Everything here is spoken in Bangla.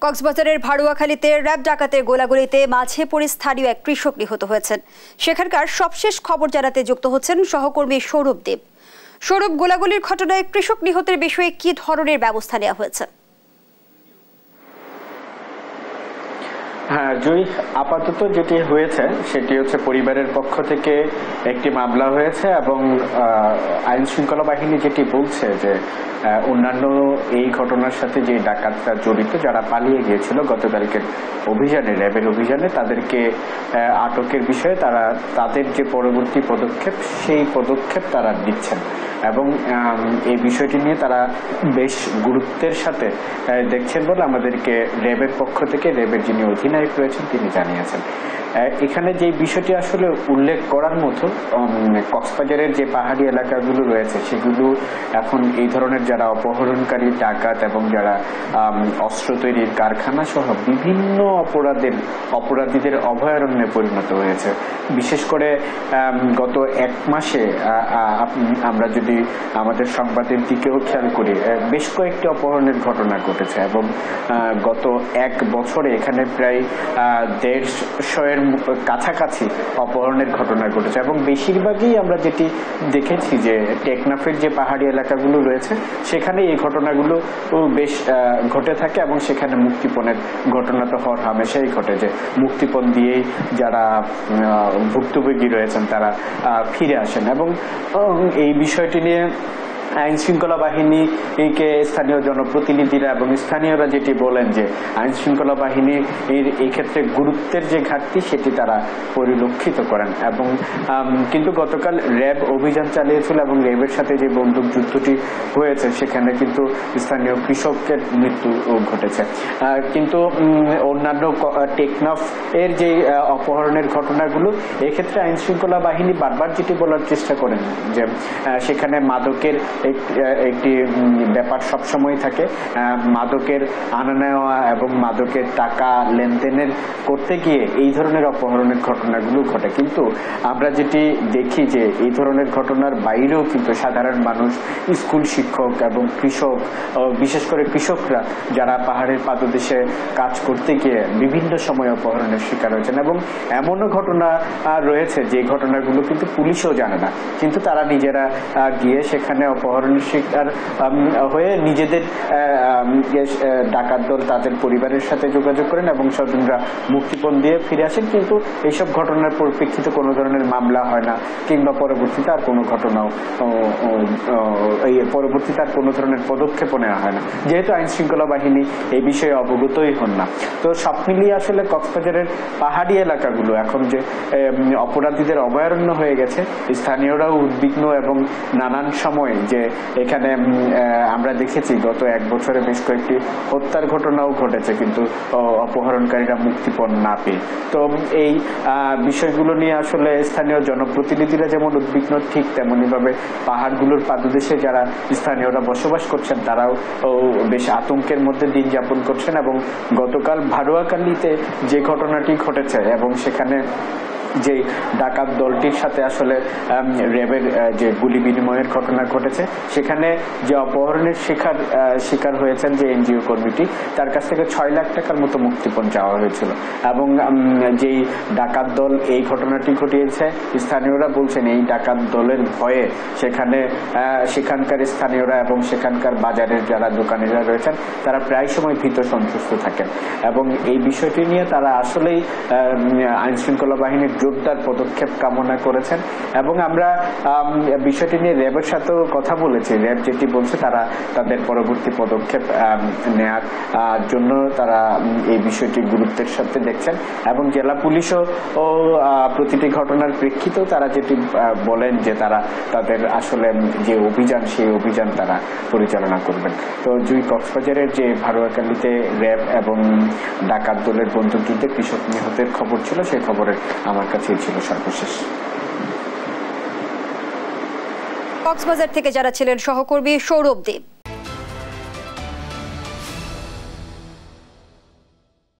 কক্সবাজারের ভাড়ুয়াখালীতে র্যাব ডাকাতের গোলাগুলিতে মাঝে পড়ে স্থানীয় এক কৃষক নিহত হয়েছেন। সেখানকার সবশেষ খবর জানাতে যুক্ত হচ্ছেন সহকর্মী সৌরভ দেব। সৌরভ, গোলাগুলির ঘটনায় কৃষক নিহতের বিষয়ে কি ধরনের ব্যবস্থা নেওয়া হয়েছে? হ্যাঁ জয়ী, আপাতত যেটি হয়েছে সেটি হচ্ছে পরিবারের পক্ষ থেকে একটি মামলা হয়েছে এবং আইন শৃঙ্খলা বাহিনী যেটি বলছে যে অন্যান্য এই ঘটনার সাথে যে ডাকাতরা জড়িত যারা পালিয়ে গিয়েছিল গতকালকের অভিযানে, র্যাবের অভিযানে, তাদেরকে আটকের বিষয়ে তাদের যে পরবর্তী পদক্ষেপ সেই পদক্ষেপ তারা দিচ্ছেন এবং এই বিষয়টি নিয়ে তারা বেশ গুরুত্বের সাথে দেখছেন বলে আমাদেরকে র্যাবের পক্ষ থেকে র্যাবের যিনি অধিনায়ক রয়েছেন তিনি জানিয়েছেন। এখানে যে বিষয়টি আসলে উল্লেখ করার মতো, কক্সবাজারের যে পাহাড়ি এলাকাগুলো রয়েছে সেগুলো এখন এই ধরনের যারা অপহরণকারী, ডাকাত এবং যারা অস্ত্র তৈরির কারখানা সহ বিভিন্ন অপরাধীদের অভয়ারণ্যে পরিণত হয়েছে। বিশেষ করে গত এক মাসে আমরা যদি আমাদের সংবাদের দিকেও খেয়াল করি, বেশ কয়েকটি অপহরণের ঘটনা ঘটেছে এবং গত এক বছরে এখানে প্রায় 150-এর কাছাকাছি অপহরণের ঘটনা ঘটেছে এবং বেশিরভাগই আমরা যেটি দেখেছি যে টেকনাফের যে পাহাড়ি এলাকাগুলো রয়েছে সেখানে এই ঘটনাগুলো বেশ ঘটে থাকে এবং সেখানে মুক্তিপণের ঘটনা তো হর হামেশাই ঘটে, যে মুক্তিপণ দিয়েই যারা ভুক্তভোগী রয়েছেন তারা ফিরে আসেন এবং এই বিষয়টি নিয়ে আইন শৃঙ্খলা বাহিনীকে স্থানীয় জনপ্রতিনিধিরা এবং স্থানীয়রা যেটি বলেন যে আইন শৃঙ্খলা বাহিনীর এই ক্ষেত্রে গুরুত্বের যে ঘাটতি সেটি তারা পরিলক্ষিত করেন এবং কিন্তু গতকাল র্যাব অভিযান চালিয়েছিল এবং র্যাবের সাথে যে বন্দুক যুদ্ধটি হয়েছে সেখানে কিন্তু স্থানীয় কৃষকের মৃত্যু ঘটেছে। কিন্তু অন্যান্য টেকনাফ এর যে অপহরণের ঘটনাগুলো, এক্ষেত্রে আইন শৃঙ্খলা বাহিনী বারবার যেটি বলার চেষ্টা করেন যে সেখানে মাদকের একটি ব্যাপার সবসময় থাকে, মাদকের আনা নেওয়া এবং মাদকের টাকা লেনদেনের করতে গিয়ে এই ধরনের অপহরণের ঘটনাগুলো ঘটে। কিন্তু আমরা যেটি দেখি যে এই ধরনের ঘটনার বাইরেও কিন্তু সাধারণ মানুষ, স্কুল শিক্ষক এবং কৃষক, বিশেষ করে কৃষকরা যারা পাহাড়ের পাদদেশে কাজ করতে গিয়ে বিভিন্ন সময় অপহরণের শিকার হয়েছেন এবং এমনও ঘটনা রয়েছে যে ঘটনাগুলো কিন্তু পুলিশও জানে না, কিন্তু তারা নিজেরা গিয়ে সেখানে অপহরণের শিকার হয়ে নিজেদের ডাকাত দল তাদের পরিবারের সাথে যোগাযোগ করেন এবং স্বজনরা মুক্তিপণ দিয়ে ফিরে আসেন। কিন্তু এইসব ঘটনার পরিপ্রেক্ষিতে কোনো ধরনের মামলা হয় না কিংবা পরবর্তীতে আর কোনো ধরনের পদক্ষেপও নেওয়া হয় না, যেহেতু আইন শৃঙ্খলা বাহিনী এই বিষয়ে অবগতই হন না। তো সব মিলিয়ে আসলে কক্সবাজারের পাহাড়ি এলাকাগুলো এখন যে অপরাধীদের অভয়ারণ্য হয়ে গেছে, স্থানীয়রাও উদ্বিগ্ন এবং নানান সময় যে এখানে আমরা দেখেছি গত এক বছরে বেশ কয়েকটি হত্যার ঘটনাও ঘটেছে কিন্তু অপহরণকারীরা মুক্তিপণ না পেয়ে। তো এই বিষয়গুলো নিয়ে আসলে স্থানীয় জনপ্রতিনিধিরা যেমন উদ্বিগ্ন, ঠিক তেমনি ভাবে পাহাড়গুলোর পাদদেশে যারা স্থানীয়রা বসবাস করছেন তারাও বেশ আতঙ্কের মধ্যে দিন যাপন করছেন এবং গতকাল ভাড়ুয়াখালীতে যে ঘটনাটি ঘটেছে এবং সেখানে যে ডাকাত দলটির সাথে আসলে র্যাবের যে গুলি বিনিময়ের ঘটনা ঘটেছে, সেখানে যে অপহরণের শিকার হয়েছেন যে এনজিও কর্মীটি, তার কাছ থেকে 6 লাখ টাকার মতো মুক্তিপণ চাওয়া হয়েছিল এবং যেই ডাকাত দল এই ঘটনাটি ঘটিয়েছে স্থানীয়রা বলছেন এই ডাকাত দলের ভয়ে সেখানকার স্থানীয়রা এবং সেখানকার বাজারের যারা দোকানিরা রয়েছেন তারা প্রায় সময় ভীত সন্ত্রস্ত থাকেন এবং এই বিষয়টি নিয়ে তারা আসলেই আইন শৃঙ্খলা বাহিনীর জোরদার পদক্ষেপ কামনা করেছেন এবং আমরা বিষয়টি নিয়ে র্যাবের সাথেও কথা বলেছি। র্যাব যেটি বলছে তারা তাদের পরবর্তী পদক্ষেপ নেওয়ার জন্য তারা এই বিষয়টি গুরুত্বের সাথে দেখছেন এবং জেলা পুলিশও প্রতিটি ঘটনার প্রেক্ষিতেও তারা যেটি বলেন যে তারা তাদের আসলে যে অভিযান সেই অভিযান তারা পরিচালনা করবেন। তো কক্সবাজারের যে ভাড়ুয়াখালীতে র্যাব এবং ডাকাত দলের বন্দুকযুদ্ধে কৃষক নিহতের খবর ছিল, সেই খবরের আমার কাছে ছিল সর্বশেষ। কক্সবাজার থেকে যারা ছিলেন সহকর্মী সৌরভ দেব।